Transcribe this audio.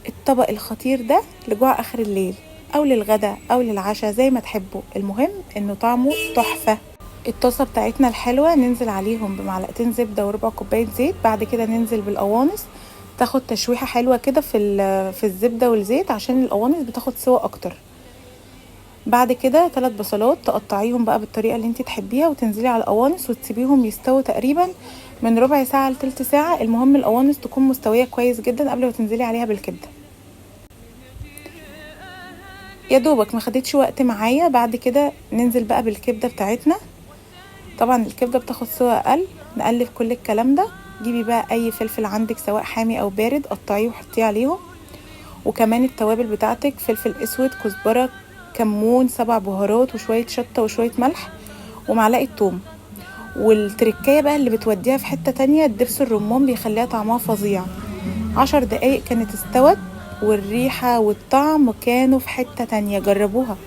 الطبق الخطير ده لجوع اخر الليل او للغدا او للعشاء زي ما تحبوا، المهم انه طعمه تحفة. الطاسة بتاعتنا الحلوة ننزل عليهم بمعلقتين زبدة وربع كوباية زيت، بعد كده ننزل بالقوانص تاخد تشويحة حلوة كده في الزبدة والزيت عشان القوانص بتاخد سوا اكتر. بعد كده 3 بصلات تقطعيهم بقى بالطريقة اللي انتي تحبيها وتنزلي على القوانص وتسيبيهم يستووا تقريبا من ربع ساعة لتلت ساعة. المهم القوانص تكون مستوية كويس جدا قبل ما تنزلي عليها بالكبدة. يا دوبك ما خدتش وقت معايا. بعد كده ننزل بقى بالكبدة بتاعتنا. طبعا الكبدة بتاخد سوا اقل. نقلب كل الكلام ده. جيبي بقى اي فلفل عندك سواء حامي او بارد قطعيه وحطيه عليهم، وكمان التوابل بتاعتك فلفل اسود، كزبرة، كمون، 7 بهارات وشوية شطة وشوية ملح ومعلقة توم. والتركية بقى اللي بتوديها في حتة تانية الدبس الرمان بيخليها طعمها فظيع. 10 دقايق كانت استوت والريحة والطعم كانوا في حتة تانية، جربوها.